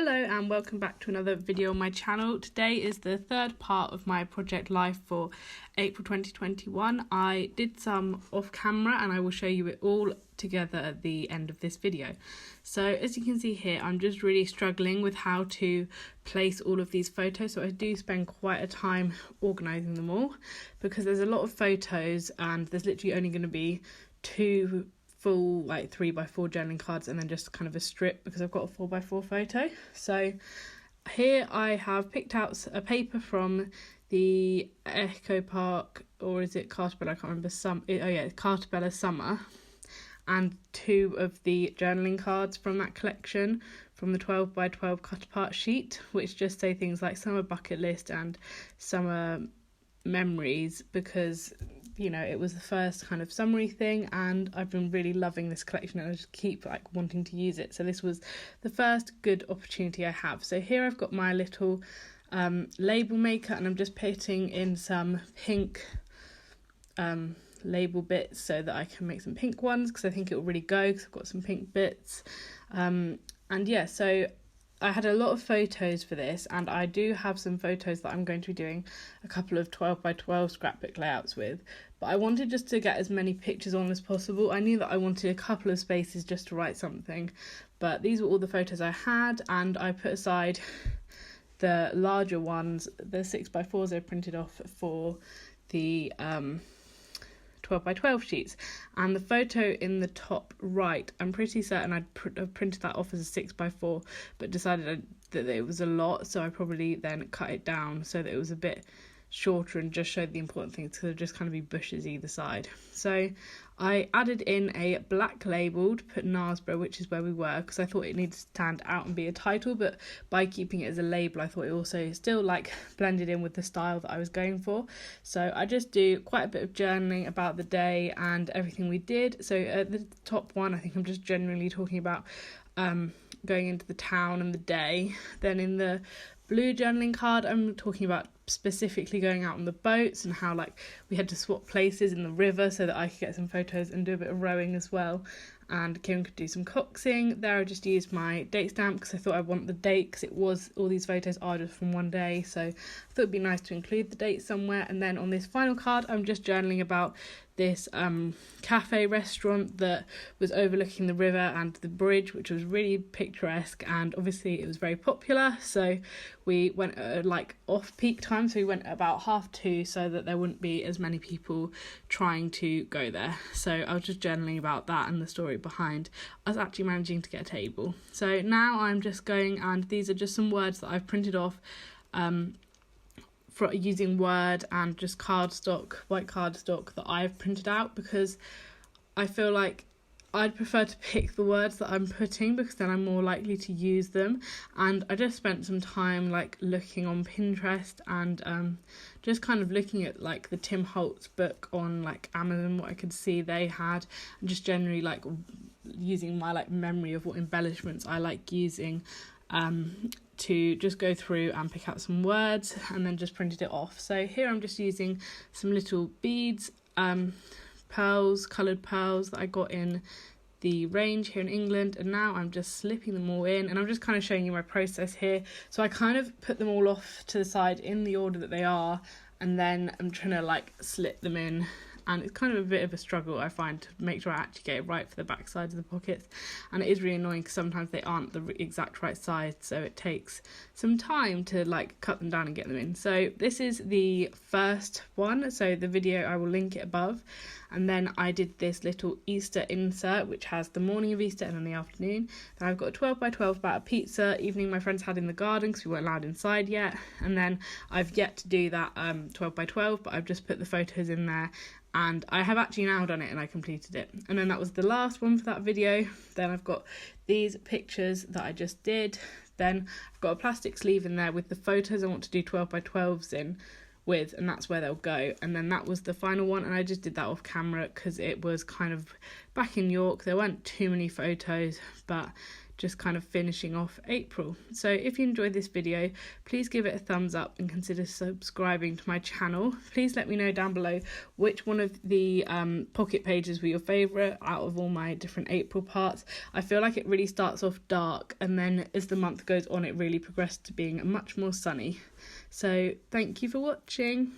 Hello and welcome back to another video on my channel. Today is the third part of my project life for April 2021. I did some off camera and I will show you it all together at the end of this video. So as you can see here, I'm just really struggling with how to place all of these photos. So I do spend quite a time organising them all because there's a lot of photos and there's literally only going to be two full 3x4 journaling cards and then just kind of a strip because I've got a 4x4 photo. So here I have picked out a paper from the Echo Park, or is it Knaresborough? I can't remember. Knaresborough Summer, and two of the journaling cards from that collection from the 12x12 cut apart sheet, which just say things like summer bucket list and summer memories, because it was the first kind of summary thing and I've been really loving this collection and I just keep wanting to use it. So this was the first good opportunity I have. So here I've got my little label maker and I'm just putting in some pink label bits so that I can make some pink ones because I think it will really go because I've got some pink bits. So I had a lot of photos for this and I do have some photos that I'm going to be doing a couple of 12x12 scrapbook layouts with, but I wanted just to get as many pictures on as possible. I knew that I wanted a couple of spaces just to write something, but these were all the photos I had and I put aside the larger ones, the 6x4s I printed off for the 12x12 sheets, and the photo in the top right, I'm pretty certain I'd printed that off as a 6x4 but decided that it was a lot, so I probably then cut it down so that it was a bit shorter and just showed the important things because it'd just kind of be bushes either side. So I added in a black label to put Knaresborough, which is where we were, because I thought it needed to stand out and be a title, but by keeping it as a label I thought it also still blended in with the style that I was going for. So I just do quite a bit of journaling about the day and everything we did. So at the top one I think I'm just generally talking about going into the town and the day. Then in the blue journaling card I'm talking about specifically going out on the boats and how we had to swap places in the river so that I could get some photos and do a bit of rowing as well, and Kim could do some coxing. There I just used my date stamp because I thought I want the date because it was, all these photos are just from one day, so I thought it'd be nice to include the date somewhere. And then on this final card I'm just journaling about this cafe restaurant that was overlooking the river and the bridge, which was really picturesque, and obviously it was very popular, so we went at off peak time, so we went at about 2:30 so that there wouldn't be as many people trying to go there. So I was just journaling about that and the story behind us actually managing to get a table. So now I'm just going, and these are just some words that I've printed off for using Word and just cardstock, white cardstock that I've printed out, because I feel like I'd prefer to pick the words that I'm putting because then I'm more likely to use them. And I just spent some time looking on Pinterest and just kind of looking at the Tim Holtz book on Amazon, what I could see they had, and just generally using my memory of what embellishments I like using to just go through and pick out some words and then just printed it off. So here I'm just using some little beads, pearls, coloured pearls that I got in the range here in England, and now I'm just slipping them all in and I'm just kind of showing you my process here. So I kind of put them all off to the side in the order that they are, and then I'm trying to slip them in, and it's kind of a bit of a struggle I find to make sure I actually get it right for the back sides of the pockets, and it is really annoying because sometimes they aren't the exact right size, so it takes some time to cut them down and get them in. So this is the first one, so the video I will link it above, and then I did this little Easter insert which has the morning of Easter and then the afternoon. Then I've got a 12x12 batter pizza evening my friends had in the garden because we weren't allowed inside yet, and then I've yet to do that 12x12, but I've just put the photos in there and I have actually now done it and I completed it. And then that was the last one for that video. Then I've got these pictures that I just did. Then I've got a plastic sleeve in there with the photos I want to do 12x12s in with, and that's where they'll go. And then that was the final one, and I just did that off camera because it was kind of back in York. There weren't too many photos, but just kind of finishing off April. So if you enjoyed this video, please give it a thumbs up and consider subscribing to my channel. Please let me know down below which one of the pocket pages were your favourite out of all my different April parts. I feel like it really starts off dark, and then as the month goes on it really progressed to being much more sunny. So thank you for watching.